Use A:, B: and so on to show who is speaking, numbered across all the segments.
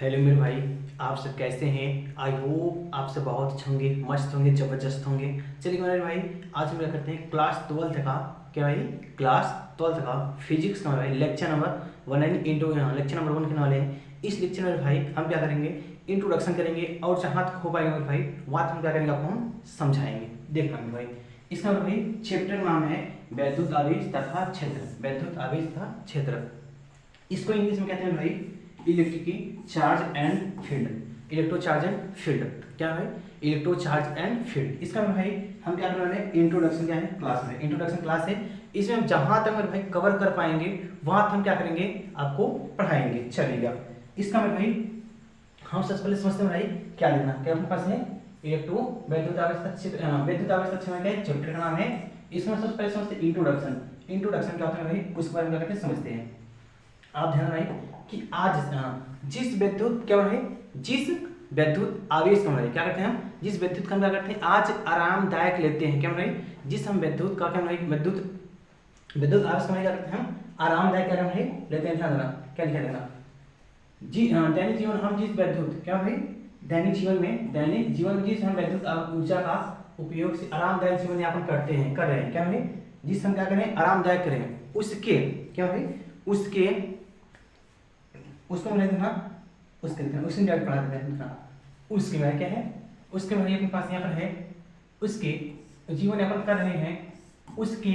A: Hello मेरे भाई, आप सब कैसे हैं? आई होप आप सब बहुत अच्छे होंगे, मस्त होंगे, ज़बरदस्त होंगे। चलिए मेरे भाई, आज हम क्या करते हैं क्लास 12th का, क्या भाई, क्लास 12th का फिजिक्स का भाई lecture number 1 into lecture number 1 करने वाले हैं। इस लेक्चर में भाई हम क्या करेंगे, इंट्रोडक्शन करेंगे और जहाँ तक हो पाएगा मेरे भाई वहाँ तक हम क्या करेंगे, आपको हम समझाएंगे। देखना मेरे भाई, इसका मेरे भाई चैप्टर का नाम है वैद्युत आवेश तथा क्षेत्र। वैद्युत आवेश तथा क्षेत्र, इसको इंग्लिश में कहते हैं भाई electric charge and field. Electro charge and field, क्या है भाई, इलेक्ट्रो चार्ज एंड फील्ड। इसका भाई हम क्या करने वाले हैं, इंट्रोडक्शन क्या है क्लास में, इंट्रोडक्शन क्लास है। इसमें हम जहां तक मेरे भाई कवर कर पाएंगे वहां तक हम क्या करेंगे, आपको पढ़ाएंगे। चलिएगा, इसका मेरे भाई हम सबसे पहले समझते हैं भाई क्या लेना, क्या अपने पास है इलेक्ट्रो वैद्युत आवेश तथा वैद्युत आवेश तथा क्षेत्र में चैप्टर का नाम है। इसमें सबसे पहले समझते हैं इंट्रोडक्शन। इंट्रोडक्शन क्या होता है भाई, उसके बारे में क्या करते हैं समझते हैं। आप ध्यान रखें कि आज जिस विद्युत क्या है, जिस विद्युत आवेश का मतलब क्या करते हैं हम, जिस विद्युत का हम क्या करते हैं आज आरामदायक लेते हैं, क्या मतलब जिस हम विद्युत का क्या मतलब विद्युत विद्युत आवेश का क्या करते हैं हम आरामदायक क्या है लेते हैं। ध्यान देना क्या लिखा देना जी, दैनिक जीवन हम जिस विद्युत क्या भाई दैनिक जीवन में जिस हम विद्युत ऊर्जा का उपयोग से आरामदायक जीवन यापन करते हैं, कर रहे हैं, क्या भाई जिस हम क्या करें आरामदायक करें, उसके क्या भाई उसके उसको मैंने देखा, उसने डायरेक्ट पढ़ा देता है। उसके बाद क्या है, उसके बाद अपने पास यहाँ पर है उसके जीवन यापन कर रहे हैं, उसके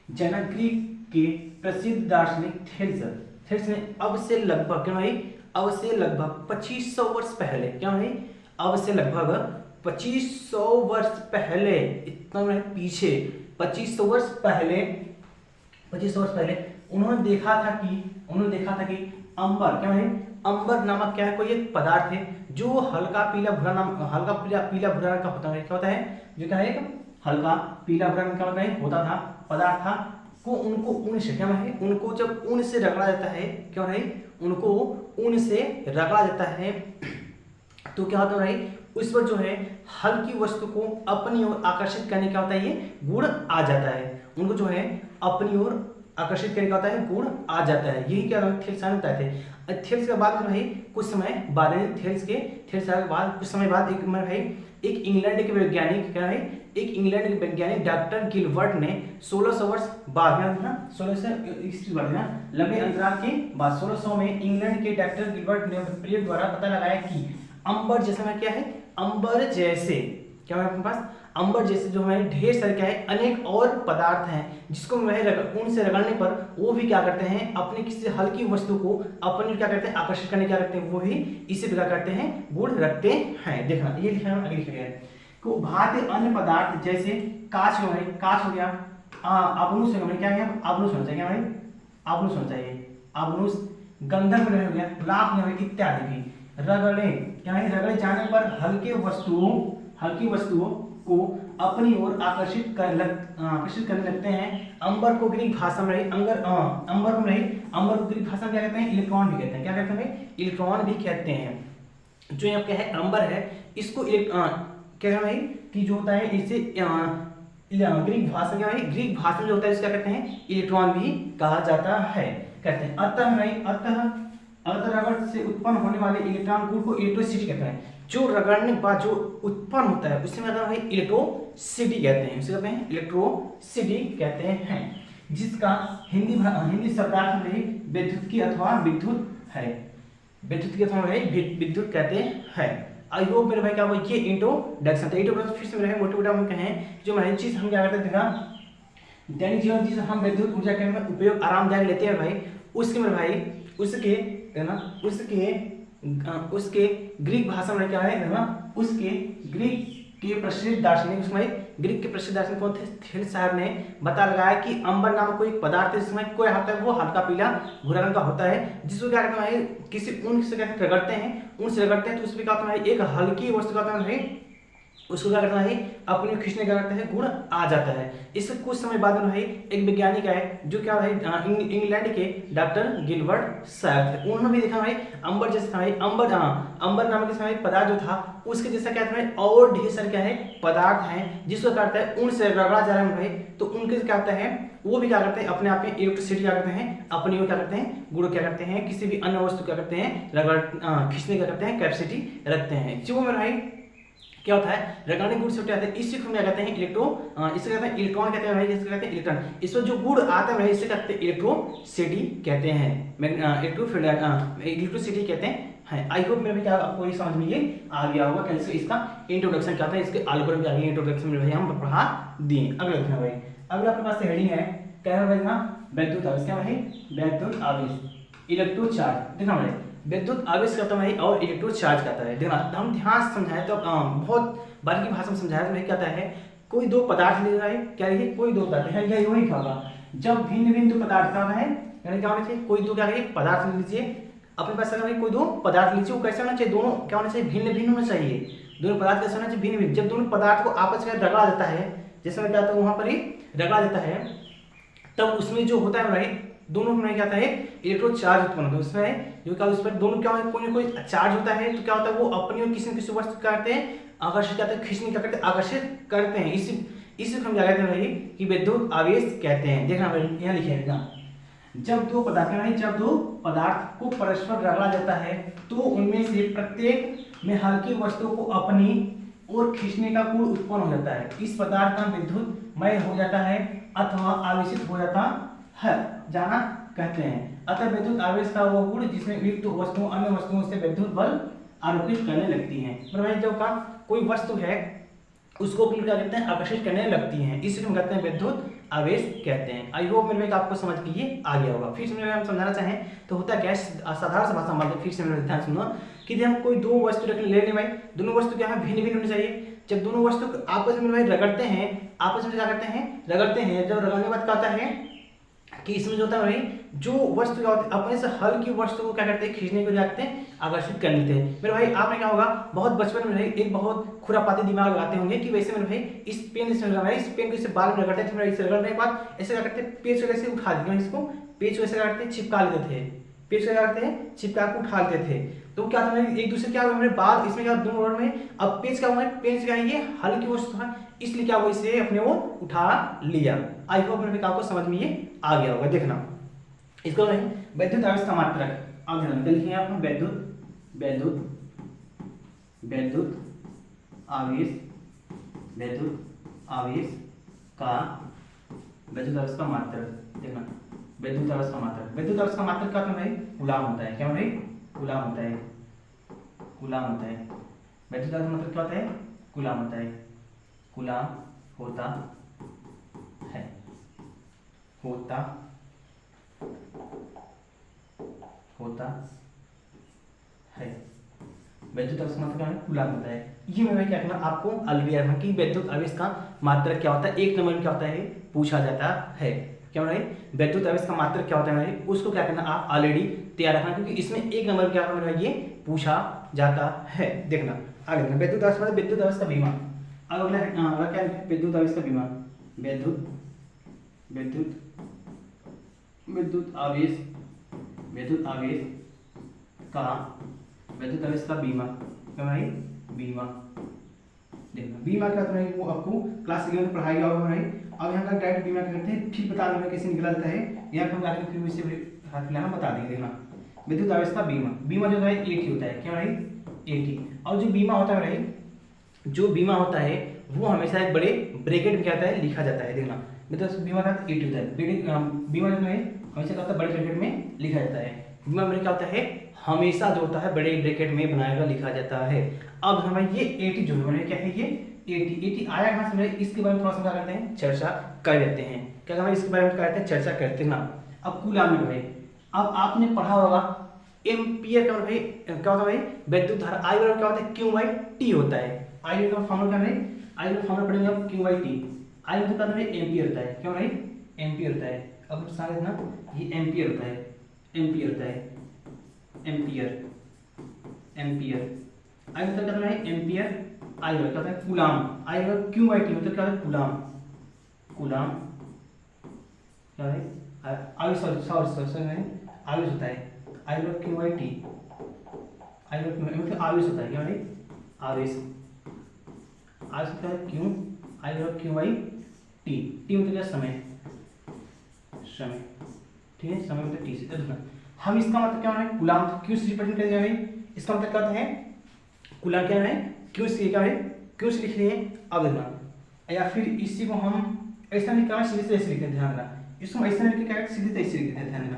A: जनक ग्रीक के प्रसिद्ध दार्शनिक थेल्स ने अब से लगभग क्या भाई, अब से लगभग 2500 वर्ष पहले, क्या भाई अब से लगभग 2500 वर्ष पहले, इतना पीछे 2500 वर्ष पहले, 2500 वर्ष पहले उन्होंने देखा था कि अंबर क्या है, अंबर नामक क्या है कोई एक पदार्थ है जो हल्का पीला भूरा रंग का होता है। क्या होता है, जो क्या है एक हल्का पीला भूरा रंग का होता था पदार्थ था को, उनको ऊन से क्या है, उनको जब ऊन से रगड़ा जाता है, क्या है उनको ऊन से रगड़ा जाता है तो क्या होता है, उस पर जो है हल्की वस्तु को अपनी ओर आकर्षित करने का होता है, ये गुण आ जाता है। उनको जो है अपनी ओर आकर्षित करने का होता है, गुण आ जाता है। यही क्या थेल्स बताए थे। थेल्स के बाद में भाई कुछ समय बाद थेल्स के बाद कुछ समय बाद एक भाई एक इंग्लैंड के वैज्ञानिक क्या है, एक इंग्लैंड के वैज्ञानिक डॉक्टर गिलबर्ट ने 1600 वर्ष बाद में 1600 लंबे अंतराल के बाद 1600 में इंग्लैंड के डॉक्टर गिलबर्ट ने प्रयोग द्वारा पता लगाया कि अंबर जैसे में क्या है, अंबर जैसे क्या है अपने पास, अंबर जैसे जो हमारे ढेर सारे क्या है अनेक और पदार्थ हैं जिसको ऊन से रगड़ने पर वो भी क्या करते हैं, अपने किसी हल्की वस्तु को अपने क्या करते हैं आकर्षित करने क्या करते हैं, वो भी इसी प्रकार करते हैं, गुण रखते हैं। देखना ये लिखा है, आगे लिखा गया है कि भांति अन्य पदार्थ जैसे कांच हो गया, कांच हो गया, अबनुस हो गया, क्या है अबनुस होना चाहिए भाई, अबनुस होना चाहिए, अबनुस, गंधक में हो गया, लाख में इत्यादि भी रगड़े क्या है, रगड़े जाने पर हल्की वस्तुओं को अपनी ओर आकर्षित करने लगते हैं। अंबर को ग्रीक भाषा में अंबर को ग्रीक भाषा में क्या कहते हैं, इलेक्ट्रॉन भी कहते हैं। क्या कहते हैं, इलेक्ट्रॉन भी कहते हैं। जो यहाँ क्या है अंबर है, इसको क्या है भाई कि जो होता है इसे ग्रीक भाषा क्या है, ग्रीक भाषा में जो होता है इसको क्या कहते हैं, इलेक्ट्रॉन भी कहा जाता है, कहते हैं। अतः रगड़ से उत्पन्न होने वाले इलेक्ट्रॉन गुण को इलेक्ट्रोसिटी कहते हैं। जो रगड़ने के बाद जो उत्पन्न होता है उसे मतलब है इलेक्ट्रोसिटी कहते हैं, उसे कहते हैं इलेक्ट्रोसिटी कहते हैं, जिसका हिंदी शब्दार्थ में विद्युत अथवा विद्युत है, विद्युत कहते हैं। आई होप मेरे भाई क्या वो ये इंट्रोडक्शन था। इंट्रोडक्शन फिर से मेरे मोटे हम कहें जो मैं चीज हम क्या करते थे ना, दैनिक जीवन जिस हम विद्युत ऊर्जा के में उपयोग आरामदायक लेते हैं भाई, उसके मेरे भाई उसके ग्रीक भाषा में क्या है ना, उसके ग्रीक के प्रसिद्ध दार्शनिक, उसमें ग्रीक के प्रसिद्ध दार्शनिक कौन थे, थेल्स साहब ने बता लगाया कि अंबर नामक कोई पदार्थ है जिसमें कोई होता है वो हल्का पीला भूरा रंग का होता है, जिसको क्या करते हैं किसी ऊन से क्या रगड़ते हैं, तो उसमें क्या होता है एक हल्की वस्तु का होता है उसको क्या करता है, अपने खींचने का करता है गुण आ जाता है। इसके कुछ समय बाद में भाई एक वैज्ञानिक है जो क्या भाई इंग्लैंड के डॉक्टर गिलबर्ट शायद थे, उन्होंने भी देखा भाई अंबर जैसा था भाई, अंबर नामक इस भाई पदार्थ जो था उसके जैसा क्या था भाई और ढेर सारे क्या है पदार्थ हैं जिसको क्या करता है उनसे रगड़ा जा रहा है भाई, तो उनके क्या होता है वो भी क्या करते हैं अपने आप में इलेक्ट्रिसिटी क्या करते हैं अपनी वो क्या करते हैं गुण क्या करते हैं किसी भी अन्य वस्तु क्या करते हैं रगड़ खींचने क्या करते हैं कैपेसिटी रखते हैं। जो में भाई क्या होता है रगाने गुण से उठ जाते हैं, इसी को हम क्या कहते हैं इससे कहते हैं इलेक्ट्रॉन कहते हैं भाई, इससे कहते हैं इलेक्ट्रॉन, इसमें जो गुण आता है भाई इससे कहते हैं इलेक्ट्रोसिटी कहते हैं, इलेक्ट्रोसिटी कहते हैं। आई होप मेरे भी क्या आपको ये समझ में ये आ गया होगा कैसे इसका इंट्रोडक्शन क्या था, इसके एल्गोरिथम भी आगे इंट्रोडक्शन में भाई हम पढ़ा दिए। अगला देखना भाई, अगला अपने पास हेडिंग है क्या है भाई ना वैद्युत आवेश, क्या भाई वैद्युत आवेश इलेक्ट्रो चार्ज। देखना भाई विद्युत आवेश करता है और इलेक्ट्रो चार्ज करता है। देखना हम ध्यान से समझाएं तो बहुत बारीकी भाषा में समझाया तो कहता है कोई दो पदार्थ ले रहा है, क्या है कोई दो पदार्थ है, यही वही होगा जब भिन्न भिन्न पदार्थ का है यानी क्या होना चाहिए कोई दो क्या है पदार्थ ले लीजिए अपने पास अगर कोई दो पदार्थ लीजिए, वो कैसे होना चाहिए दोनों क्या होना चाहिए भिन्न भिन्न होना चाहिए, दोनों पदार्थ कैसे होना चाहिए भिन्न भिन्न। जब दोनों पदार्थ को आपस में रगड़ा देता है जैसे मैं कहता हूँ वहां पर ही रगड़ा देता है तब उसमें जो होता है भाई दोनों में क्या होता है इलेक्ट्रो चार्ज उत्पन्न होता है, उसमें जो क्या उस पर दोनों क्या कोई ना कोई चार्ज होता है तो क्या होता है वो अपनी और किसी न किसी वस्तु करते हैं आकर्षित करते हैं खींचने क्या करते हैं आकर्षित करते हैं, इसी को हम क्या कहते हैं भाई कि विद्युत आवेश कहते हैं। देखना भाई यहाँ लिखे है जब दो पदार्थ को परस्पर रगड़ा जाता है तो उनमें से प्रत्येक में हल्की वस्तु को अपनी और खींचने का गुण उत्पन्न हो जाता है, इस पदार्थ का विद्युतमय हो जाता है अथवा आवेशित हो जाता है जाना कहते हैं। अतः विद्युत आवेश का वो गुण जिसमें युक्त वस्तुओं अन्य वस्तुओं से विद्युत बल आरोपित करने लगती हैं। मतलब भाई जब का कोई वस्तु है उसको क्या कहते हैं आकर्षित करने लगती हैं, इसलिए हम कहते हैं विद्युत आवेश कहते हैं। आई होप मेरे भाई आपको समझ के ये आ गया होगा। फिर से हम समझाना चाहें तो होता क्या है साधारण सा भाषा में फिर से मेरे ध्यान सुनो कि हम कोई दो वस्तु ले लें भाई दोनों वस्तु क्या है भिन्न भिन्न होनी चाहिए। जब दोनों वस्तु आपस में भाई रगड़ते हैं आपस में क्या करते हैं रगड़ते हैं, जब रगड़ने के बाद क्या होता है कि इसमें जो होता है भाई जो वस्तु क्या होती है अपने से हल्की वस्तु को क्या करते हैं खींचने को जाते हैं आकर्षित कर लेते हैं। मेरे भाई आपने क्या होगा बहुत बचपन में एक बहुत खुरापाती दिमाग लगाते होंगे कि वैसे मेरे भाई इस पेन से इस पेन को इसे बाल में रगड़ते थे, इसे रगड़ने के बाद ऐसे क्या करते हैं पेज को कैसे उठा देते हैं, इसको पेज को ऐसे क्या करते हैं चिपका लेते थे, पेज को क्या करते हैं चिपका के उठा लेते थे। तो क्या था एक दूसरे क्या हुआ मेरे बाल इसमें क्या दोनों वर्ड में अब पेज क्या हुआ पेन से क्या है ये हल्की वस्तु है इसलिए क्या वो इसे अपने वो उठा लिया। आई होप मेरे आपको समझ में ये आ गया होगा। देखना इसको नहीं विद्युत आवेश का मात्रक अब लिखिए आप विद्युत आवेश का मात्रक। देखना विद्युत आवेश का मात्रक का मतलब भाई गुलाम होता है, क्या भाई गुलाम होता है विद्युत आवेश का मतलब क्या होता है गुलाम होता है विद्युत आवेश का मतलब क्या है गुलाम होता है। ये मैं क्या करना आपको अलविया रखना कि विद्युत आवेश का मात्रक क्या होता है, एक नंबर में क्या होता है पूछा जाता है। क्या भाई विद्युत आवेश का मात्रक क्या होता है भाई उसको क्या करना आप ऑलरेडी तैयार रखना क्योंकि इसमें एक नंबर क्या होता है ये पूछा जाता है। देखना आगे देखना विद्युत आवेश मतलब विद्युत आवेश का बीमा। अगला क्या है विद्युत आवेश का बीमा विद्युत आवेश का बीमा क्या भाई बीमा। देखना बीमा क्या होता है वो आपको क्लास 11 में पढ़ाया गया होगा भाई। अब यहाँ का डायरेक्ट बीमा करते हैं फिर बता देंगे कैसे निकला जाता है, यहाँ पर हम आगे फिर इससे हाथ मिलाना बता देंगे। देखना विद्युत आवेश का बीमा जो है एक ही होता है, क्या भाई एक ही। और जो बीमा होता है भाई जो बीमा होता है वो हमेशा एक बड़े ब्रैकेट में क्या होता है लिखा जाता है। देखना विद्युत बीमा का एक ही होता है, बीमा जो है हमेशा क्या होता है बड़े ब्रैकेट में लिखा जाता है। बीमा में क्या होता है हमेशा जो होता है बड़े ब्रैकेट में बनाया लिखा जाता है। अब हमें ये 80 जो है क्या है ये 80 आया कहाँ से, इसके बारे में थोड़ा सा क्या करते हैं चर्चा कर लेते हैं। क्या कहते हैं इसके बारे में क्या करते हैं चर्चा करते हैं ना। अब कूलाम भाई अब आपने पढ़ा होगा एम्पियर का भाई क्या होता है भाई विद्युत धारा आई बराबर क्या होता है क्यू बाई टी होता है। आई का फॉर्मूला क्या है आई का फॉर्मूला पढ़ेंगे आप क्यू बाई टी। आई मतलब क्या होता है एम्पियर होता है, क्यों भाई एम्पियर होता है। अब सारे ना ये एम्पियर होता है आई मतलब क्या होता है एम्पियर, आई क्या होता है कूलाम, आई मतलब क्यू बाई टी मतलब क्या होता है कूलाम, कूलाम क्या है आवेश, सॉरी सॉरी सॉरी सॉरी नहीं आवेश होता है, आई मतलब क्यू बाई टी, आई मतलब आवेश होता है क्या भाई आवेश, आवेश होता है क्यू, आई मतलब क्यू बाई टी, टी मतलब क्या समय, समय ठीक है, समय मतलब टी से। देखना हम इसका मतलब क्या है कूलाम क्यू से रिप्रेजेंट करेंगे भाई, इसका मतलब क्या होता है कूलाम क्या है क्यू से क्या है क्यू से लिख लिए। अब देखना या फिर इसी को हम ऐसा नहीं करना सीधे से ऐसे लिखते हैं, ध्यान देना इसको हम ऐसा नहीं क्या सीधे ऐसे लिखते हैं, ध्यान देना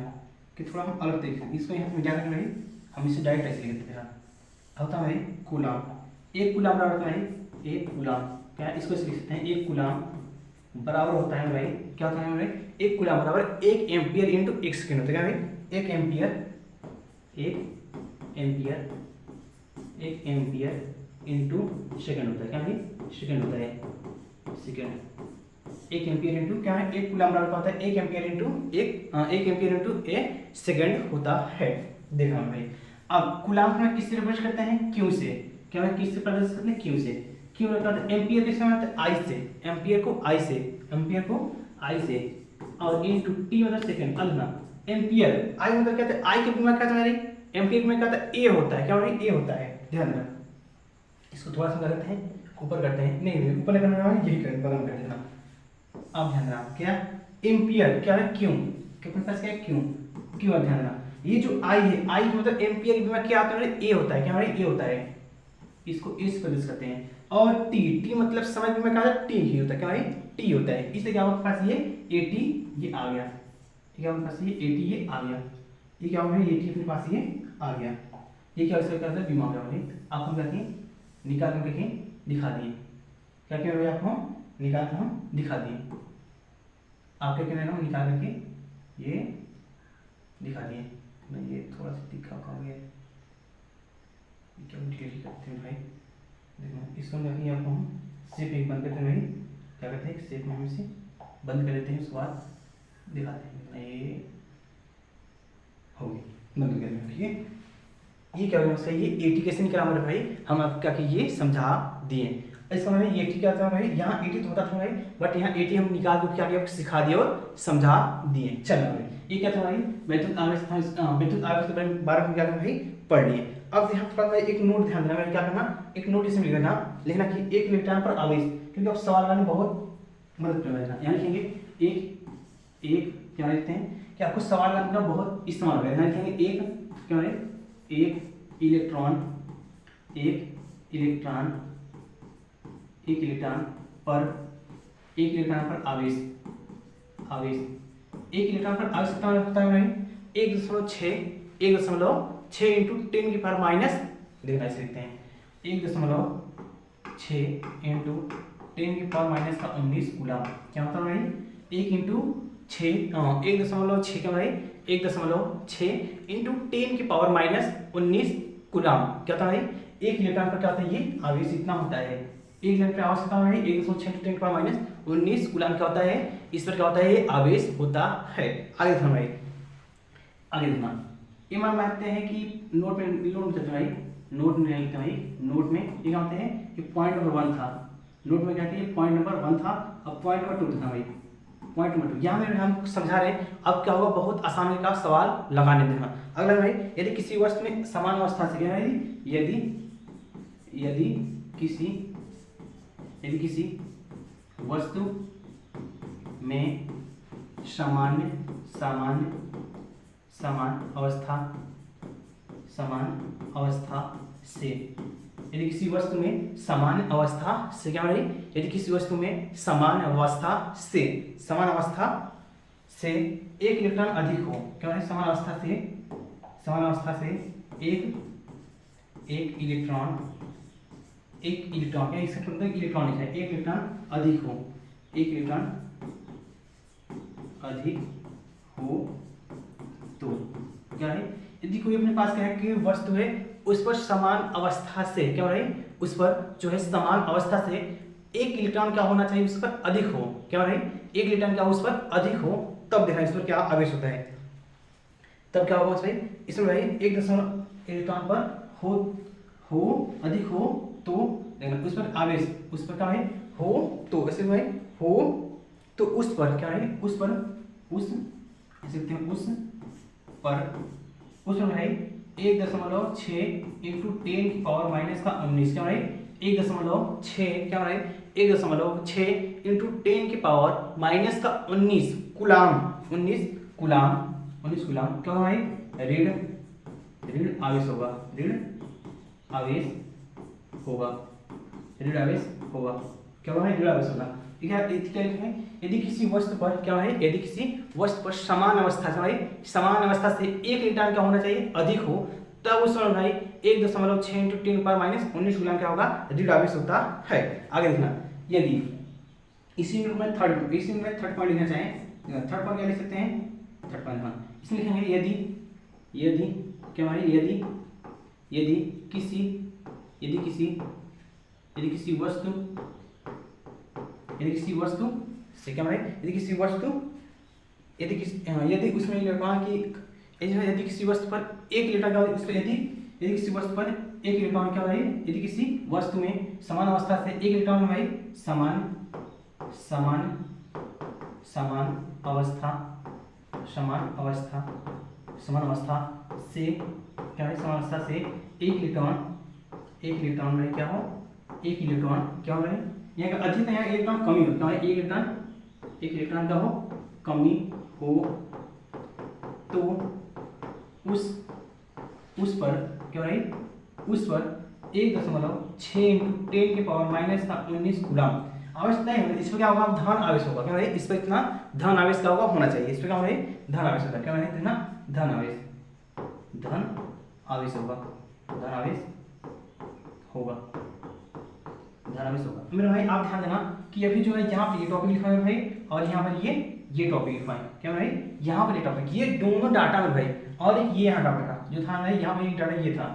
A: कि थोड़ा हम अलग तरीके से इसको यहाँ पे क्या करना है हम इसे डायरेक्ट ऐसे लिखते हैं। होता है कूलाम, एक कूलाम बराबर होता है एक कूलाम, क्या इसको ऐसे लिख सकते हैं एक कूलाम बराबर होता है भाई क्या होता है भाई एक कूलाम बराबर एक एम्पियर इंटू एक सेकेंड होता है क्या भाई, एक एम्पियर, एक एम्पियर, एक एम्पियर इंटू सेकेंड होता है क्या भाई सेकेंड होता है, सेकेंड एक एम्पियर इंटू क्या है एक कूलाम बराबर होता है एक एम्पियर इंटू एक एम्पियर इंटू ए सेकेंड होता है। देखा भाई अब कूलाम को हम किससे रिप्रेजेंट करते हैं क्यू से, क्या है किससे प्रदर्शित करते हैं क्यू से, क्यू होता है एम्पियर किससे होता है आई से, एम्पियर को आई से, एम्पियर को आई से और इंटू टी मतलब सेकंड। अब ना एम्पियर आई मतलब क्या होता है आई के गुणा क्या होता है एम्पियर के गुणा क्या होता है ए होता है क्या भाई ए होता है, ध्यान देना इसको थोड़ा सा करते हैं ऊपर करते हैं, नहीं ऊपर नहीं करना है यही करें बगल में कर देना। अब ध्यान देना क्या एम्पियर क्या है क्यू, कितने पास क्या है क्यू, क्यू ध्यान देना ये जो आई है आई मतलब एम्पियर के गुणा क्या होता है ए होता है क्या भाई ए होता है, इसको इस प्रदेश करते हैं और टी, टी मतलब समय में क्या होता है टी ही होता है क्या भाई टी होता है, इसलिए क्या हमारे पास ये एटी ये आ गया, क्या हमारे पास ये एटी ये आ गया, ये क्या होगा एटी अपने पास ये आ गया, ये क्या इसका करता है बीमा गया भाई आप हम करके निकाल करके दिखा दिए, क्या क्या भाई आपको निकाल कर हम दिखा दिए, आप क्या कहना हम निकाल करके ये दिखा दिए। मैं ये थोड़ा सा दिखा पाऊंगे क्या डिलीट करते हैं भाई, देखो इसको नहीं आपको हम सेप एक बंद करते हैं भाई, क्या करते हैं सेप में हम इसे बंद कर देते हैं उसके बाद दिखाते हैं ये हो गई बंद कर देंगे ठीक है। ये क्या होगा सही ये एटी कैसे निकला हमारे भाई हम आपको क्या कि ये समझा दिए, इसका मतलब एटी क्या था भाई यहाँ एटी तो होता था भाई बट यहाँ एटी हम निकाल के क्या किया सिखा दिए और समझा दिए। चलो भाई ये क्या था भाई विद्युत आवेश के बारे में क्या भाई पढ़ लिए। अब यहाँ पर एक नोट ध्यान देना क्या करना एक नोट इसमें लिखना लिखना कि एक इलेक्ट्रॉन पर आवेश, क्योंकि अब सवाल में बहुत मदद करेगा, यहाँ लिखेंगे एक एक क्या लिखते हैं कि आपको सवाल का बहुत इस्तेमाल होगा, यहाँ लिखेंगे एक क्या है एक इलेक्ट्रॉन पर आवेश एक इलेक्ट्रॉन पर आवेश कितना होता है भाई 1.6 इंटू 10 की पावर माइनस देखना ऐसे लिखते हैं 1.6 इंटू 10 की पावर माइनस का 19 कूलम, क्या होता है भाई 1 इंटू 1.6 क्या भाई 1.6 इंटू 10 की पावर माइनस 19 कूलम, क्या होता है भाई एक इलेक्ट्रॉन पर क्या होता है ये आवेश इतना होता है, एक इलेक्ट्रॉन पर आवेश कितना है 1.6 इंटू 10 की पावर माइनस 19 कूलम क्या होता है इस पर क्या होता है ये आवेश होता है। आगे देखना भाई आगे देखना ये मान मानते हैं कि नोट में चलते भाई नोट में लिखते भाई नोट में ये क्या होते हैं कि पॉइंट नंबर 1 था, नोट में क्या है पॉइंट नंबर 1 था अब पॉइंट नंबर 2 था भाई पॉइंट नंबर 2 यहाँ में हम समझा रहे हैं। अब क्या होगा बहुत आसानी का सवाल लगाने देना। अगला भाई यदि किसी वस्तु में समान अवस्था से क्या है यदि किसी वस्तु में समान अवस्था से यदि किसी वस्तु में समान अवस्था से क्या है यदि किसी वस्तु में समान अवस्था से एक इलेक्ट्रॉन अधिक हो, क्या है समान अवस्था से एक इलेक्ट्रॉन क्या इसका मतलब इलेक्ट्रॉनिक है एक इलेक्ट्रॉन अधिक हो तो क्या है यदि कोई अपने पास क्या है कि वस्तु है उस पर समान अवस्था से क्या हो रहा है उस पर जो है समान अवस्था से एक इलेक्ट्रॉन क्या होना चाहिए उस पर अधिक हो, क्या हो रहा है एक इलेक्ट्रॉन क्या उस पर अधिक हो तब देखना इस पर क्या आवेश होता है, तब क्या होगा भाई इसमें भाई 1 इलेक्ट्रॉन पर हो अधिक हो तो देखना उस पर आवेश, उस पर क्या है हो तो ऐसे भाई हो तो उस पर क्या है उस पर उस ऐसे लिखते हैं उस पर भाई 1.6 इंटू 10 की पावर माइनस का 19 क्या भाई 1.6 क्या भाई 1.6 इंटू 10 की पावर माइनस का 19 गुलाम 19 गुलाम क्या भाई ऋण ऋण आवेश होगा ऋण आवेश होगा ऋण आवेश होगा क्या हुआ है ऋण आवेश होगा ठीक है। क्या है यदि किसी वस्तु पर क्या है यदि किसी वस्तु पर समान अवस्था से भाई समान अवस्था से 1 इलेक्ट्रॉन क्या होना चाहिए अधिक हो तब उस समय भाई 1.6 इंटू 10 पावर माइनस 19 गुलाम क्या होगा ऋण आवेश होता है। आगे देखना यदि इसी में थर्ड पॉइंट लिखना चाहें थर्ड पॉइंट क्या लिख सकते हैं थर्ड पॉइंट इसमें लिखेंगे यदि क्या भाई यदि किसी वस्तु से क्या भाई यदि उसमें इलेक्ट्रॉन की यदि किसी वस्तु पर एक इलेक्ट्रॉन क्या उस पर यदि किसी वस्तु पर एक इलेक्ट्रॉन क्या भाई यदि किसी वस्तु में समान अवस्था से एक इलेक्ट्रॉन में भाई समान अवस्था से क्या है समान अवस्था से एक इलेक्ट्रॉन में क्या हो एक इलेक्ट्रॉन क्या हो रहा है यहाँ का अधिक यहाँ इलेक्ट्रॉन कमी हो क्या है एक इलेक्ट्रॉन का हो कमी हो तो उस पर क्या हो रहा है उस पर 1.6 इंटू 10 के पावर माइनस का 19 गुलाम आवेश नहीं होगा इस पर क्या होगा धन आवेश होगा क्या भाई इस पर इतना धन आवेश क्या होगा होना चाहिए इस पर क्या होगा धन आवेश होगा क्या भाई इतना धन आवेश होगा मेरे भाई आप ध्यान देना कि अभी जो है यहाँ पे ये टॉपिक लिखा है भाई और यहाँ पर ये टॉपिक लिखा है क्या भाई यहाँ पर ये टॉपिक ये दोनों डाटा में भाई और ये यहाँ डाटा था जो था भाई यहाँ पर एक डाटा ये था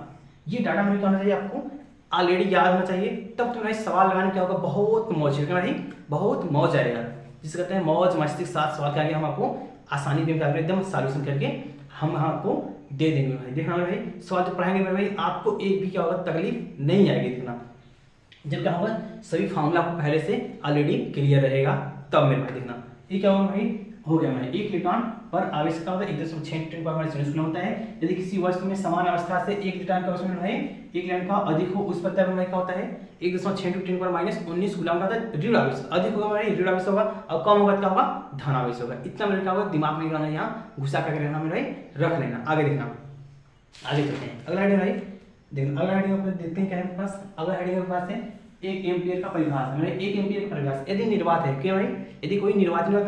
A: ये डाटा में क्या होना चाहिए आपको ऑलरेडी याद होना चाहिए तब तुम्हारे सवाल लगाने क्या होगा बहुत मौज है भाई बहुत मौज आएगा जिसे कहते हैं मौज मस्ती के साथ सवाल करके हम आपको आसानी से एकदम सॉल्यूशन करके हम आपको दे देंगे भाई देखना भाई सवाल जो पढ़ाएंगे मेरे भाई आपको एक भी क्या होगा तकलीफ नहीं आएगी देखना जब क्या होगा सभी फॉर्मूला आपको पहले से ऑलरेडी क्लियर रहेगा तब मेरे भाई देखना ये क्या होगा भाई हो गया मैं एक इलेक्ट्रॉन पर आवेश का होता है 1.6 गुना होता है यदि किसी वस्तु में समान अवस्था से एक इलेक्ट्रॉन का उसमें है एक इलेक्ट्रॉन का अधिक हो उस पर तब क्या होता है 1.6 इंटू 10 पर माइनस 19 गुलाम का ऋण आवेश अधिक होगा भाई ऋण आवेश होगा और कम होगा क्या होगा धन आवेश होगा इतना मेरे क्या होगा दिमाग में लगाना यहाँ घुसा करके रहना मेरे भाई रख लेना आगे देखना आगे चलते हैं अगला हेडिंग भाई देखना अगला हेडिंग पर देखते हैं क्या है पास अगला हेडिंग के पास है 1 एम्पीयर का परिभाषा मतलब 1 एम्पीयर का परिभाषा यदि निर्वात है क्या भाई यदि कोई निर्वात है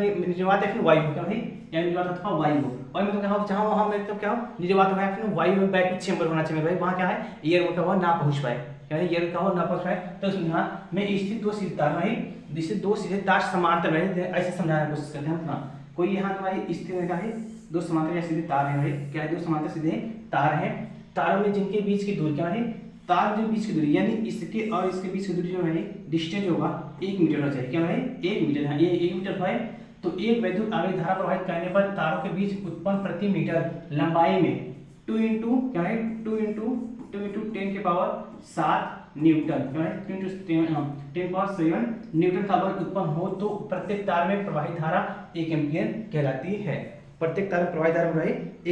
A: फिर वायु क्या भाई या निर्वात अथवा वायु हो और मतलब क्या जहां वहां में तो क्या हो निर्वात है फिर वायु में बैक चेंबर होना चाहिए भाई वहां क्या है एयर क्या हो ना पहुंच पाए क्या है एयर क्या हो ना पहुंच पाए तो उसमें यहां में स्थित दो सीधे तार भाई जिससे दो सीधे तार समांतर है ऐसे समझाने की कोशिश करते हैं अपना कोई यहां तो भाई स्थित क्या है दो समांतर या सीधे तार है भाई क्या है दो समांतर सीधे तार है तारों में जिनके बीच की दूरी क्या है तार जो बीच की दूरी यानी इसके और इसके बीच की दूरी जो है डिस्टेंस होगा 1 मीटर होना चाहिए क्या है 1 मीटर है ये 1 मीटर है तो एक वैद्युत आवेश धारा प्रवाहित करने पर तारों के बीच उत्पन्न प्रति मीटर लंबाई में 2 इंटू क्या है 2 इंटू 10 के पावर 7 न्यूटन क्या है 2 इंटू 10 पावर 7 न्यूटन का बल उत्पन्न हो तो प्रत्येक तार में प्रवाहित धारा 1 एम्पीयर कहलाती है प्रत्येक तार में प्रवाहित धारा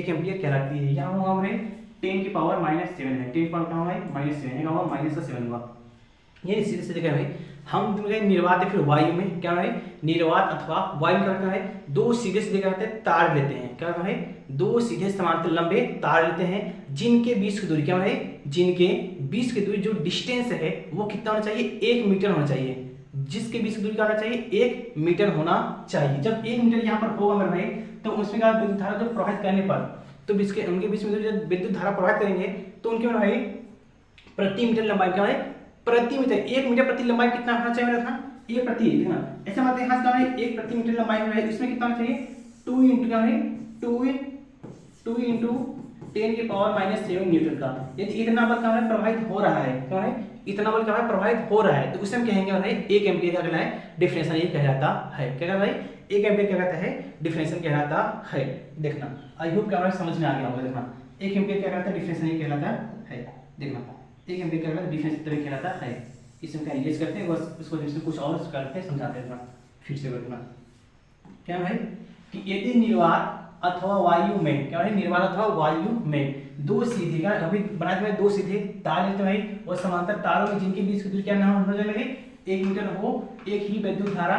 A: 1 एम्पीयर कहलाती है यहाँ होगा हमें 10 की पावर -7 है 10 पावर क्या होगा -7 है क्या होगा -7 होगा ये सीधे सीधे क्या है हम निर्वात है फिर वायु में क्या है निर्वात अथवा वायु में क्या करते हैं दो सीधे सीधे क्या करते हैं तार लेते हैं क्या है दो सीधे समांतर लंबे तार लेते हैं जिनके बीच की दूरी क्या है जिनके बीच की दूरी जो डिस्टेंस है वो कितना होना चाहिए 1 मीटर होना चाहिए जिसके बीच की दूरी क्या होना चाहिए 1 मीटर होना चाहिए जब 1 मीटर यहाँ पर होगा मेरे भाई तो उसमें क्या विद्युत धारा जब प्रवाहित करने पर तो उनके बीच में जब विद्युत धारा प्रवाहित करेंगे तो उनके भाई प्रति मीटर लंबाई क्या है प्रति मीटर 1 मीटर प्रति लंबाई कितना होना चाहिए मेरा था 1 प्रति देखना ऐसा मतलब यहाँ क्या है 1 प्रति मीटर लंबाई है इसमें कितना होना चाहिए 2 इंटू क्या है 2 इंटू 10 की पावर -7 न्यूटन का यदि इतना बल क्या है प्रवाहित हो रहा है क्या है इतना बल क्या है प्रवाहित हो रहा है तो उसे हम कहेंगे भाई 1 एम्पीयर का कहलाए डिफरेंशियल ये कहलाता है क्या कहता है 1 एम्पीयर क्या कहता है डिफरेंशियल कहलाता है देखना आई होप क्या समझ में आ गया होगा देखना 1 एम्पीयर क्या कहता है डिफरेंशियल कहलाता है देखना 1 एम्पीयर क्या कहलाता है, डिफरेंस तभी कहलाता है। इसमें क्या यूज करते हैं बस उसको इसमें कुछ और करते हैं, समझाते हैं थोड़ा फिर से बैठना। क्या भाई कि यदि निर्वात अथवा वायु में, क्या भाई निर्वात अथवा वायु में दो सीधे, क्या अभी बनाते हैं, दो सीधे तार लेते हैं भाई और समांतर तारों में जिनके बीच की दूरी क्या ना हो जाए 1 मीटर हो, एक ही विद्युत धारा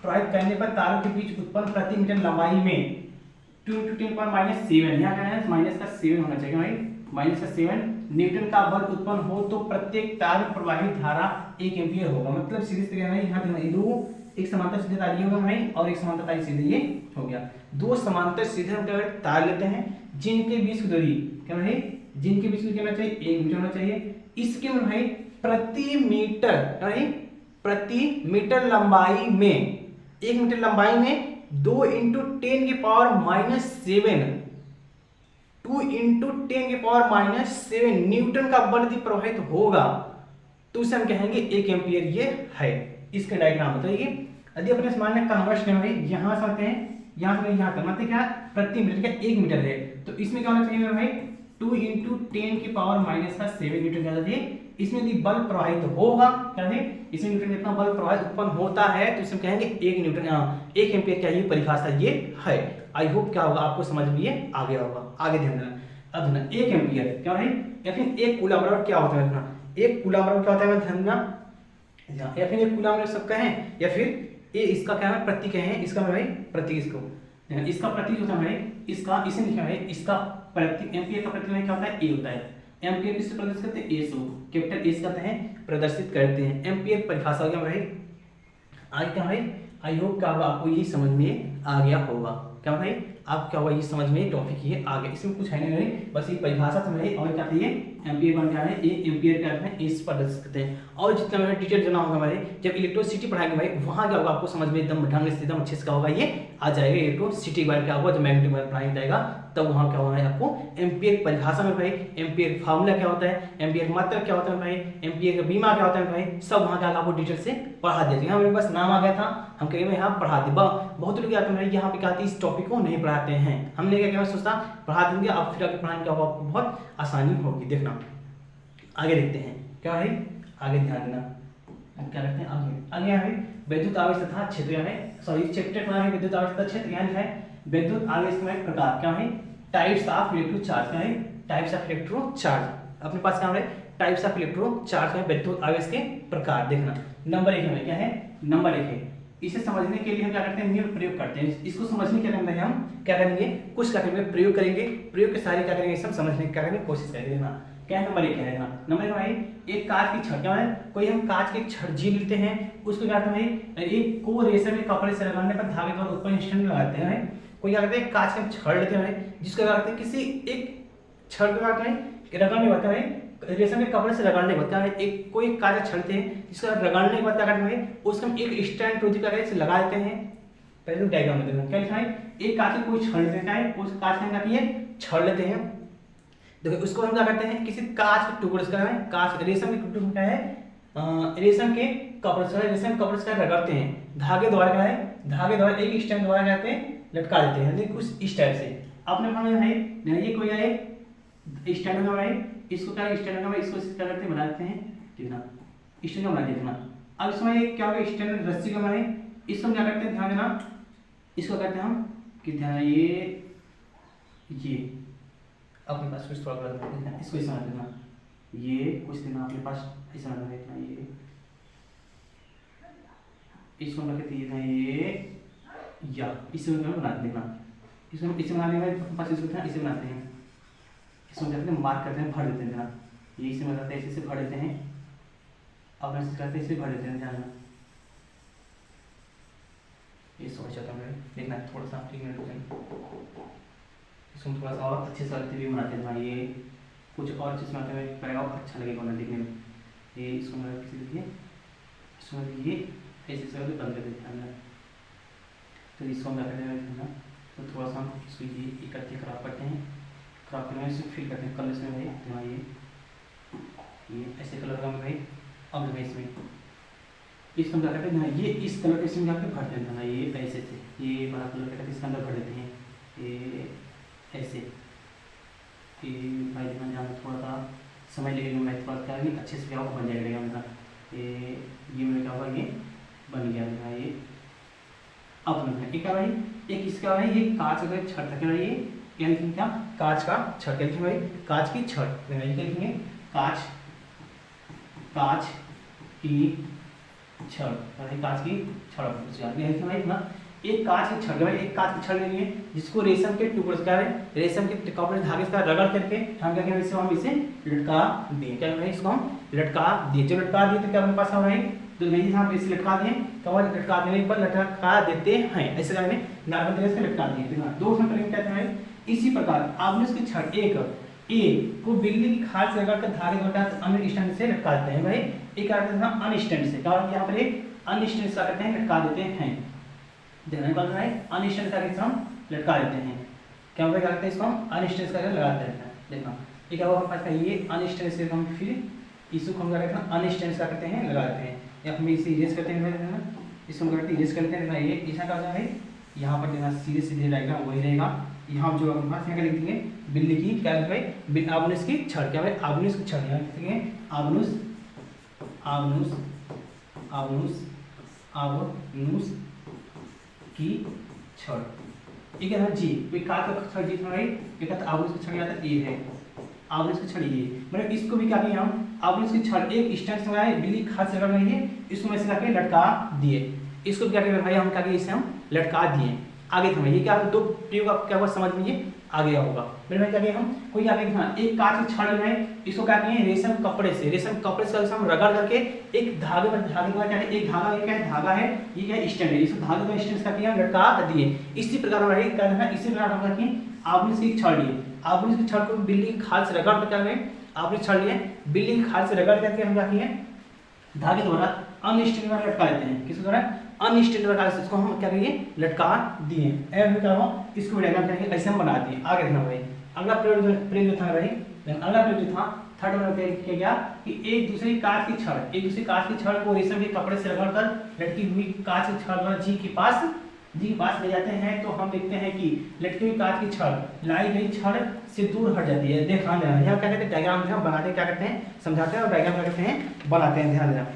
A: प्रवाहित करने पर तारों के बीच उत्पन्न प्रति मीटर लंबाई में 2 × 10⁻⁷, यहाँ क्या है माइनस का 7 होना चाहिए भाई, माइनस का 7 न्यूटन का बल उत्पन्न हो तो प्रत्येक तार में प्रवाहित धारा 1 एम्पीयर होगा। मतलब सीधे सीधे यहाँ दो एक समांतर सीधे तार ये होगा भाई और एक समांतर तार सीधे ये हो गया। दो समांतर सीधे हम क्या तार लेते हैं जिनके बीच की दूरी क्या भाई, जिनके बीच की दूरी क्या चाहिए 1 मीटर होना चाहिए। इसके में भाई प्रति मीटर क्या भाई, प्रति मीटर लंबाई में, 1 मीटर लंबाई में 2 × 10⁻⁷, 2 × 10⁻⁷ न्यूटन का बल यदि प्रवाहित होगा तो उसे हम कहेंगे 1 एम्पीयर ये है। इसका डायग्राम बताइए। यदि अपने मान में कन्वर्स करें भाई, यहाँ से आते हैं, यहाँ से यहाँ तक मतलब क्या प्रति मीटर का 1 मीटर है, तो इसमें क्या होना चाहिए मेरे भाई 2 × 10⁻⁷ न्यूटन क्या चाहिए। इसमें यदि बल प्रवाहित होगा क्या है, इसमें न्यूटन कितना बल प्रवाहित उत्पन्न होता है तो इसमें कहेंगे 1 न्यूटन 1 एम्पीयर क्या ये परिभाषा ये है। आई होप क्या होगा आपको समझ में ये आ गया होगा। आगे ध्यान देना। अब ना 1 एम्पीयर क्या भाई या फिर 1 कूलम बराबर क्या होता है, अपना 1 कूलम बराबर क्या होता है ध्यान देना, या फिर 1 कूलम सब कहें या फिर ये इसका क्या है प्रतीक है, इसका भाई प्रतीक, इसका प्रतीक होता है भाई, इसका इसे लिखा है, इसका प्रतीक एम्पीयर का प्रतीक क्या होता है ए होता है। एम्पीयर किससे प्रदर्शित करते हैं, ए से, कैपिटल ए से करते हैं प्रदर्शित करते हैं। एम्पीयर परिभाषा हो गया भाई। आज क्या भाई आई होप क्या होगा आपको ये समझ में आ गया होगा। क्या भाई आप क्या होगा ये समझ में टॉपिक ये आ गया, इसमें कुछ है नहीं, बस ये परिभाषा समझिए। और क्या चाहिए एम्पीयर वन क्या है, ए एम्पीयर क्या है इस प्रदर्शित करते हैं। और जितना मेरा डिटेल जाना होगा हमारे जब इलेक्ट्रिसिटी पढ़ाएंगे भाई वहाँ क्या होगा आपको समझ में एकदम ढंग से एकदम अच्छे से क्या होगा ये आ जाएगा। इलेक्ट्रिसिटी के बारे में क्या होगा जब मैग्नेटिक बारे में पढ़ाया जाएगा तब वहाँ क्या होगा आपको एम्पीयर परिभाषा में भाई, एम्पीयर फार्मूला क्या होता है, एम्पीयर मात्रा क्या होता है भाई, एम्पीयर का बीमा क्या होता है भाई, सब वहाँ क्या आपको डिटेल से पढ़ा दिया जाएगा। हमें बस नाम आ गया था हम कहेंगे यहाँ पढ़ा दी। बहुत लोग आते हैं यहाँ पे क्या इस टॉपिक को नहीं पढ़ाते हैं, हमने क्या सोचता पढ़ा देंगे अब फिर आगे पढ़ाने क्या होगा आपको बहुत आसानी होगी। देखना आगे देखते हैं क्या है, आगे ध्यान देना क्या करते हैं आगे है विद्युत आवेश तथा क्षेत्र है, सॉरी चैप्टर का है विद्युत आवेश तथा क्षेत्र यहाँ है विद्युत आवेश में प्रकार क्या है, टाइप्स ऑफ इलेक्ट्रो चार्ज क्या है, टाइप्स ऑफ इलेक्ट्रो चार्ज अपने पास क्या है टाइप्स ऑफ इलेक्ट्रो चार्ज है विद्युत आवेश के प्रकार। देखना नंबर 1 में क्या है, नंबर 1 है इसे समझने के लिए हम क्या करते हैं नियम प्रयोग करते हैं। इसको समझने के लिए हम क्या करेंगे कुछ क्या करेंगे प्रयोग करेंगे, प्रयोग के सारे क्या करेंगे सब समझने की क्या करेंगे कोशिश करेंगे। देखना क्या है नंबर 1 है, नंबर 1 भाई एक कांच की छड़ क्या है, कोई हम कांच की छड़ झील लेते हैं उसको क्या करते हैं भाई एक को रेशम के कपड़े से लगाने पर धागे द्वारा ऊपर स्टैंड लगाते हैं। कोई क्या करते हैं कांच के छड़ लेते हैं जिसको क्या करते हैं किसी एक छड़ को क्या करते हैं रगड़ने वाला है रेशम के कपड़े से रगड़ने के बाद क्या है एक कोई कांच छड़ते हैं जिसका रगड़ने के बाद क्या करते हैं उसको हम एक स्टैंड प्रोजेक्ट करके इसे लगा देते हैं। पहले तो डायग्राम में देखो क्या लिखा है एक कांच को कोई छड़ लेते हैं उस कांच में क्या छड़ लेते हैं। देखो उसको हम क्या करते हैं किसी कांच के टुकड़े से कांच रेशम के टुकड़े क्या है रेशम के कपड़े से रेशम कपड़े से रगड़ते हैं धागे द्वारा क्या है धागे द्वारा एक स्टैंड द्वारा कहते हैं लटका देते हैं कुछ इस टाइप से। अपने है ये कोई है स्टैंड होगा भाई इसको क्या स्टैंड होगा इसको क्या करते हैं बना देते हैं देखना स्टैंड बना देखना। अब इसमें क्या होगा स्टैंड रस्सी का बनाए इसको क्या करते हैं ध्यान देना इसको कहते हैं हम कि ध्यान ये अपने पास कुछ थोड़ा बड़ा इसको इस समझ लेना ये कुछ देना अपने पास इस समझ लेना ये इसको हम कहते हैं ये या इसे बना देना इसको इसे बनाने के बाद पास इसको इसे बनाते हैं इसको कहते हैं मार्क करते हैं भर देते हैं ध्यान ये इसे बताते हैं इसे भर देते हैं अब ऐसे करते हैं इसे भर देते हैं ध्यान ये सोच जाता है देखना थोड़ा सा 3 मिनट रुकें इसको थोड़ा सा और अच्छे से भी बनाते हैं ये कुछ और चीज़ बनाते हैं पड़ेगा अच्छा लगेगा ना देखने में। ये इसको मैं किसी देखिए इसमें ये ऐसे से बंद कर देते हैं तो इसको हम करते हैं तो थोड़ा सा इसको ये इकट्ठे खराब करते हैं खराब करने से फिल करते हैं कलर में भाई ये ऐसे कलर का भाई अब भाई इसमें इसको क्या करते हैं ये इस कलर के इसमें जाकर भर देते हैं ये ऐसे से ये बड़ा कलर का इसके अंदर भर देते हैं ये ऐसे ये भाई ध्यान जाना थोड़ा सा समझ लीजिएगा मैं थोड़ा क्या है अच्छे से क्या होगा बन जाएगा मेरा ये मेरा क्या होगा ये बन गया मेरा ये। अब एक क्या भाई एक इसका भाई ये कांच का छड़ था क्या भाई ये लिखेंगे क्या कांच का छड़ क्या लिखेंगे भाई कांच की छड़ ये लिखेंगे कांच कांच की छड़ कांच की छड़ भाई ना एक कांच की छड़ भाई एक कांच की छड़ लेंगे जिसको रेशम के टुकड़े क्या है रेशम के कपड़े धागे से रगड़ करके हम क्या करेंगे हम इसे लटका दिए क्या भाई इसको हम लटका दिए जब लटका दिए तो क्या हमारे पास है भाई तो नहीं हम इसे लटका दिए तो लटका देने पर लटका देते हैं ऐसे करके नॉर्मल तरीके से लटका दिए देखना दो हम करेंगे कहते हैं इसी प्रकार आपने इसकी छड़ एक ए को बिल्ली की खाल से रगड़ कर धागे द्वारा अन्य स्टैंड से लटका देते हैं भाई एक करते हैं अन स्टैंड से क्या यहाँ पर एक अन स्टैंड से करते हैं लटका देते हैं देखना बात है अन स्टैंड करके हम लटका देते हैं क्या होता है इसको हम अन स्टैंड करके लगा देते हैं देखना एक क्या होगा हमारे पास ये अन स्टैंड से हम फिर इसको हम क्या करते हैं अन स्टैंड करते हैं लगा देते हैं या हम इसे इरेज करते हैं इसको हम करते हैं इरेज करते हैं ये ऐसा क्या होता है यहाँ पर देखना सीधे सीधे डायग्राम वही रहेगा यहाँ जो हमारे पास यहाँ क्या लिख देंगे बिल्ली की क्या भाई आबनुस की छड़ क्या भाई आबनुस की छड़ यहाँ लिख देंगे आबनुस आबनुस आबनुस आबनुस की छड़ ये क्या था जी कोई काट का छड़ जी था भाई ये कहता आबनुस की छड़ आता ए है आबनुस की छड़ ये मतलब इसको भी क्या किए हम आबनुस की छड़ एक स्टैंड से लगाए बिल्ली खाद से लगा रही है इसको मैं से लाके लटका दिए इसको क्या किया भाई हम क्या किए इसे हम लटका दिए आगे था ये क्या दो प्रयोग आप क्या हुआ समझ लीजिए आगे होगा मेरे भाई क्या किया हम कोई आगे था एक कांच की छड़ है इसको क्या किए रेशम कपड़े से हम रगड़ करके एक धागे में क्या है एक धागा ये क्या है धागा है ये क्या स्टैंड है इस धागे का स्टैंड का किया लटका दिए इसी प्रकार भाई क्या है इसी प्रकार हम रखें आबनुस की छड़ लिए आबनुस की छड़ को बिल्ली की खाल से रगड़ कर क्या करें आबनुस छड़ लिए बिल्ली की खाल से रगड़ करके हम क्या किए धागे द्वारा अनस्टैंड में लटका देते हैं किस द्वारा अनस्टैंड प्रकार से इसको हम क्या करिए लटका दिए एम क्या हुआ इसको डायग्राम करके ऐसे हम बना दिए आगे देखना भाई अगला प्रयोग जो था भाई अगला प्रयोग जो था थर्ड में किया गया कि एक दूसरे कांच की छड़ को रेशम के कपड़े से रगड़कर लटकी हुई कांच की छड़ जी के पास ले जाते हैं तो हम देखते हैं कि लटकी हुई कांच की छड़ लाई गई छड़ से दूर हट जाती है देखा यहाँ क्या कहते हैं डायग्राम हम बनाते हैं क्या करते हैं समझाते हैं और डायग्राम क्या करते हैं बनाते हैं ध्यान देना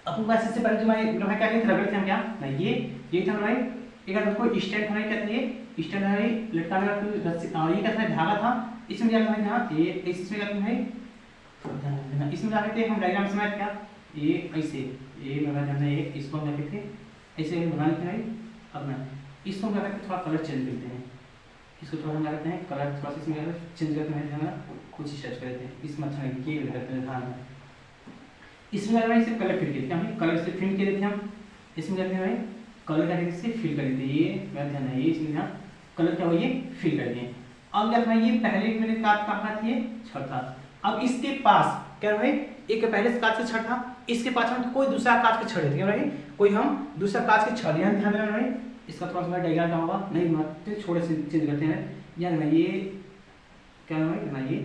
A: अपन पास इससे पहले जो मैं क्या कहते रगड़ते हैं क्या नहीं ये था भाई एक अगर कोई स्टैंड था कहते हैं स्टैंड है लटकाने का कोई रस्सी और ये क्या था धागा था इसमें क्या करना है यहाँ ये इसमें क्या करना है इसमें क्या कहते हैं हम डायग्राम समझ क्या ये ऐसे ये मैं करना है इसको हम क्या कहते हैं ऐसे बना लेते हैं अपना इसको क्या करते हैं थोड़ा कलर चेंज करते हैं इसको थोड़ा हम क्या करते हैं कलर थोड़ा सा इसमें चेंज करते हैं कुछ स्टेप्स करते हैं इसमें अच्छा लगे ये करते हैं ध्यान इसमें अगर इसे कलर फिल करते हैं कलर से फिल कर देते हैं हम इसमें करते हैं भाई कलर करके से फिल कर देते हैं ये मैं ध्यान है ये इसमें यहाँ कलर क्या हुआ ये फिल कर दिए अब क्या था ये पहले मैंने काट कहा था ये छड़ था अब इसके पास क्या भाई एक पहले से कांच का छड़ था इसके पास हम कोई दूसरा कांच का छड़ है भाई कोई हम दूसरा कांच के छड़ यहाँ ध्यान देना भाई इसका थोड़ा सा डायग्राम क्या होगा नहीं बनाते छोटे से चेंज करते हैं यहाँ ये क्या है भाई ये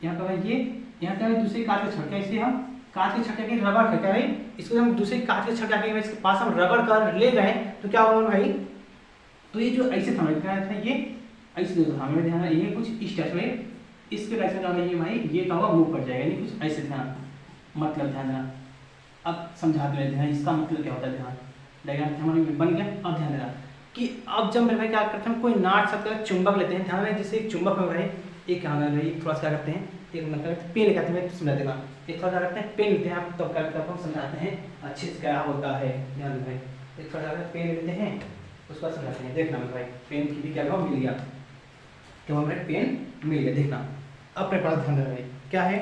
A: यहाँ का भाई ये यहाँ क्या है दूसरे कांच का छड़ क्या इसलिए हम कांच के छक्के की रगड़ करके भाई इसको हम दूसरे कांच के छक्के के इसके पास हम रगड़ कर ले गए तो क्या होगा भाई तो ये जो ऐसे था ये ऐसे देखो हमें ध्यान ये कुछ इस टाइप में इसके कैसे क्या ये भाई ये क्या होगा मूव कर जाएगा नहीं कुछ ऐसे ध्यान मतलब ध्यान देना अब समझाते रहते हैं इसका मतलब क्या होता है ध्यान डायग्राम हमारे बन गया अब ध्यान देना कि अब जब मेरे भाई क्या करते हैं कोई नाट सकता है चुंबक लेते हैं ध्यान में जैसे एक चुंबक में भाई एक क्या भाई थोड़ा सा क्या करते हैं एक मतलब पेन कहते हैं समझा देगा एक थोड़ा करते हैं पेन लेते हैं आप तो क्या हम समझाते हैं अच्छे से क्या होता है ध्यान भाई एक थोड़ा पेन लेते हैं उसको समझाते हैं देखना भाई पेन की भी क्या मिल गया क्या हमें पेन मिल गया देखना अपने पास ध्यान देना भाई क्या है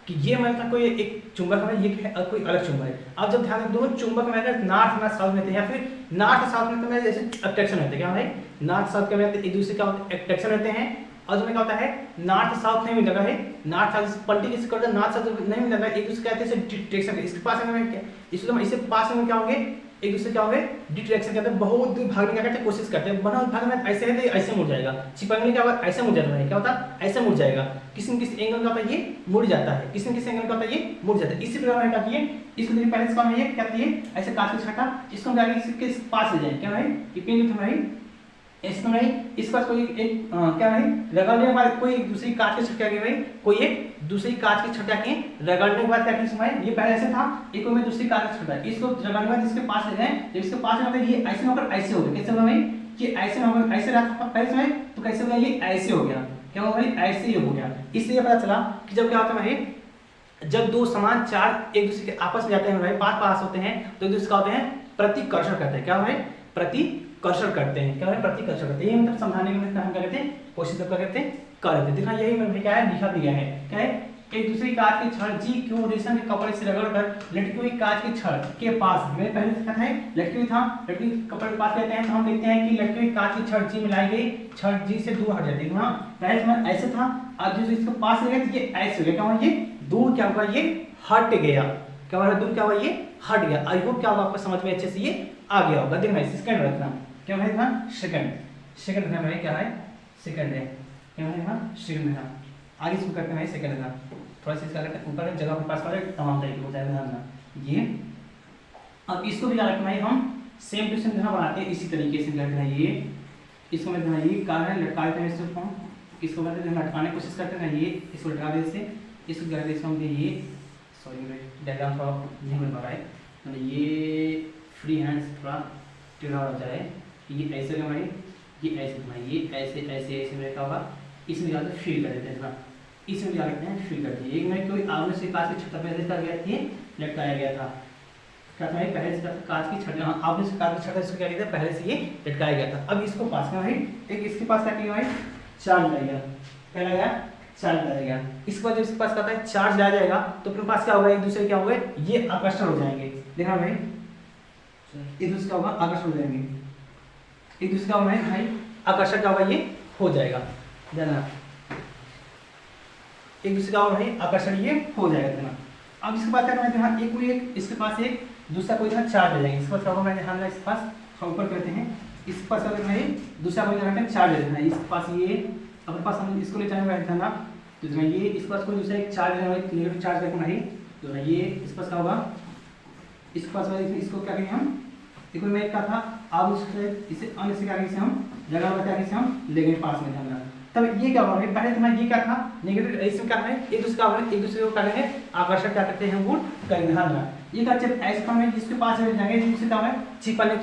A: कि ये मतलब कोई एक चुंबक है ये है कोई अलग चुंबक है अब जब ध्यान दो चुंबक में अगर नॉर्थ में साउथ में थे या फिर नॉर्थ साउथ में तो जैसे अट्रैक्शन होते हैं क्या भाई नॉर्थ साउथ के में एक दूसरे का अट्रैक्शन रहते हैं और क्या होता है नॉर्थ साउथ नहीं मिल रहा है नॉर्थ साउथ पलटी किसी करते नॉर्थ साउथ नहीं मिल रहा है एक दूसरे कहते हैं डिट्रैक्शन इसके पास में क्या इसलिए इससे पास में क्या होंगे एक दूसरे क्या होंगे डिट्रैक्शन करते हैं बहुत दूर भागने का करते कोशिश करते हैं बहुत भागने में ऐसे है ऐसे मुड़ जाएगा चिपकने क्या होगा ऐसे मुड़ जाता है क्या होता है ऐसे मुड़ जाएगा किसी न किसी एंगल का होता है ये मुड़ जाता है किसी न किसी एंगल का होता है ये मुड़ जाता है इसी प्रकार क्या किए इसको देखिए पहले इसका ये क्या किए ऐसे काट के छटा इसको क्या इसके पास ले जाए क्या भाई ये पेन था भाई इसमें भाई इसके पास कोई एक क्या भाई रगड़ने के बाद कोई एक दूसरी कांच की छड़ क्या की भाई कोई एक दूसरी कांच की छड़ क्या की रगड़ने के बाद क्या की इसमें ये पहले ऐसे था एक में दूसरी कांच की छड़ है इसको रगड़ने के बाद इसके पास ले गए जब इसके पास आता है ये ऐसे होकर ऐसे हो गया कैसे होगा भाई ये ऐसे होगा ऐसे रहा था पहले समय तो कैसे हो गया ये ऐसे हो गया क्या होगा भाई ऐसे ही हो गया इसलिए पता चला कि जब क्या होता है भाई जब दो समान चार्ज एक दूसरे के आपस में जाते हैं भाई पास पास होते हैं तो एक दूसरे का होते हैं प्रतिकर्षण करते हैं क्या भाई प्रतिकर्षण करते हैं क्या भाई प्रतिकर्षण करते हैं ये मतलब समझाने में हम क्या करते हैं कोशिश करते हैं कर देते हैं देखना यही में क्या है लिखा भी गया है क्या है एक दूसरी कांच की छड़ जी क्यों रेशम के कपड़े से रगड़कर लटकी हुई कांच की छड़ के पास मैंने पहले लिखा था लटकी हुई था लटकी हुई कपड़े के पास लेते हैं तो हम लिखते हैं कि लटकी हुई कांच की छड़ जी मिलाई गई छड़ जी से दूर हट जाती है हाँ पहले समय ऐसे था अब जो इसके पास ले गए तो ये ऐसे हो गया क्या हुआ ये दूर क्या हुआ ये हट गया क्या हुआ दूर क्या हुआ ये हट गया आई होप क्या होगा आपको समझ में अच्छे से ये आ गया होगा देखना सेकंड रखना क्या है ना सेकंड रखना भाई क्या है सेकंड है क्या है ना सेकंड है आगे इसको करते हैं सेकंड है थोड़ा सा इसका करते ऊपर जगह के पास वाले तमाम तरीके हो जाएगा ना ये अब इसको भी याद रखना है हम सेम टू सेम जहां बनाते हैं इसी तरीके से करते हैं ये इसको मैं देना ये कारण है लटकाते हैं इसको हम इसको करते हैं लटकाने की कोशिश करते हैं ये इसको लटका दे इससे इसको कर दे इसको हम ये सॉरी मैं डायग्राम थोड़ा नहीं बन पा रहा है तो ये फ्री हैंड्स थोड़ा टेढ़ा हो जाए ये ऐसे लगाइए ये ऐसे बनाइए ऐसे ऐसे ऐसे में क्या होगा इसमें ज़्यादा फील कर देते हैं ना इसमें क्या करते हैं फील करते हैं एक में कोई आमने से कांच की छड़ पहले कर गया थी लटकाया गया था क्या था पहले से कांच की छड़ आमने से कांच की छड़ इसको क्या किया था पहले से ये लटकाया गया था अब इसको पास में भाई एक इसके पास क्या किया भाई चार्ज लगेगा क्या लगेगा चार्ज लगेगा इसके बाद जब इसके पास कहता है चार्ज ला जाएगा तो अपने पास क्या होगा एक दूसरे क्या होगा ये आकर्षण हो जाएंगे देखना भाई एक दूसरे का होगा आकर्षण हो जाएंगे एक दूसरे का होगा भाई आकर्षण क्या होगा ये हो जाएगा ध्यान एक दूसरे का भाई आकर्षण ये हो जाएगा देना अब इसके बाद क्या करना है एक कोई एक इसके पास एक दूसरा कोई ना चार्ज ले जाएंगे इसके पास क्या होगा ध्यान इसके पास ऊपर करते हैं इसके पास क्या करना है दूसरा कोई करना है चार्ज ले लेना है इसके पास ये अपने पास हम इसको ले जाएंगे ध्यान तो ये इसके पास कोई दूसरा एक चार्ज लेना है नेगेटिव चार्ज रखना है तो ये इसके पास क्या होगा इसके पास इसको क्या करेंगे हम देखो मैं क्या था अब इसे अन्य से क्या करेंगे हम जगह बता के हम ले गए पास में ध्यान तब ये क्या होगा पहले तुम्हारा ये क्या था नेगेटिव इसमें क्या है एक दूसरे का एक दूसरे को क्या करेंगे आकर्षण क्या करते हैं गुण करेंगे ध्यान रखना ये क्या जब ऐसे काम है जिसके पास जाएंगे जिससे क्या है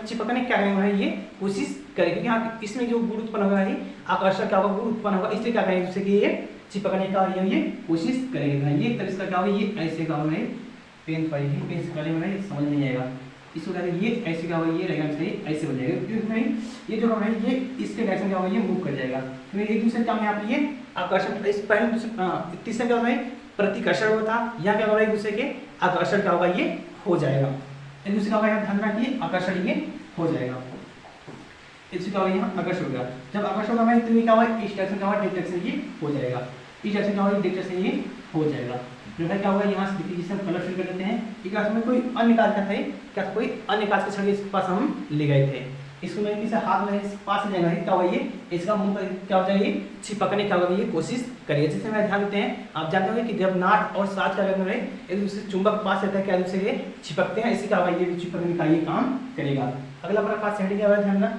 A: चिपकने क्या करेंगे भाई ये कोशिश करेंगे क्योंकि यहाँ इसमें जो गुण उत्पन्न होगा ये आकर्षण क्या होगा गुण उत्पन्न होगा इसलिए क्या करेंगे दूसरे की ये चिपकने का ये कोशिश करेंगे ये तब इसका क्या होगा ये ऐसे का होगा पेन पड़ेगी पेन से पहले में समझ नहीं आएगा इसको कहते हैं ये ऐसे क्या होगा ये रहेगा सही ऐसे बन जाएगा क्योंकि भाई ये जो है ये इसके डायरेक्शन क्या होगा ये मूव कर जाएगा तो एक दूसरे क्या यहाँ पे ये आकर्षण इस पहले दूसरे तीसरा क्या होगा प्रतिकर्षण होता यहाँ क्या होगा एक दूसरे के आकर्षण क्या होगा ये हो जाएगा एक दूसरे का होगा यहाँ ध्यान रखिए आकर्षण ये हो जाएगा इससे क्या होगा यहाँ आकर्षण होगा जब आकर्षण होगा भाई तो ये क्या होगा इस डायरेक्शन क्या होगा डायरेक्शन ये हो जाएगा इस डायरेक्शन क्या होगा डायरेक्शन ये हो जाएगा फिर क्या होगा यहाँ से देखिए जिसे हम कलर फिल कर देते हैं एक क्लास में कोई अन्य काज का था क्या कोई अन्य काज के छड़ इसके पास हम ले गए थे इसको मैं किसी हाथ में इसके पास ले जाएगा क्या होगा ये इसका मुंह पर क्या हो जाएगा चिपकने क्या होगा ये कोशिश करिए जैसे मैं ध्यान देते हैं आप जानते होंगे कि जब नाट और साथ क्या करते हैं एक दूसरे चुंबक पास रहता है क्या दूसरे के चिपकते हैं इसी क्या होगा ये भी चिपकने का ये काम करेगा अगला हमारे पास साइड क्या है ध्यान रखना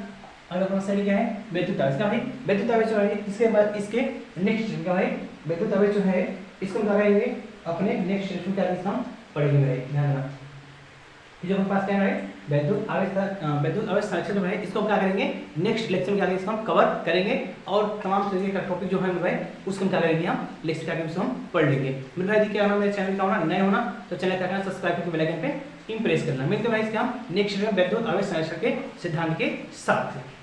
A: अगला हमारा साइड क्या है वैद्युत आवेश क्या भाई वैद्युत आवेश जो है इसके बाद इसके नेक्स्ट क्या है वैद्युत आवेश जो है इसको क्या करेंगे अपने नेक्स्ट सेशन क्या हम पढ़ेंगे मेरे ध्यान रखना जो हमारे पास क्या है वैद्युत आवेश संरक्षण जो है इसको क्या करेंगे नेक्स्ट लेक्चर में क्या करेंगे इसको हम कवर करेंगे और तमाम तरीके का टॉपिक जो है मेरे भाई उसको हम क्या करेंगे हम लेक्चर क्या करेंगे हम पढ़ लेंगे मेरे भाई क्या होना मेरे चैनल का होना नए होना तो चैनल क्या करना सब्सक्राइब करके बेल आइकन पे इंप्रेस करना मिलते हैं इसके हम नेक्स्ट वैद्युत आवेश संरक्षण के सिद्धांत के साथ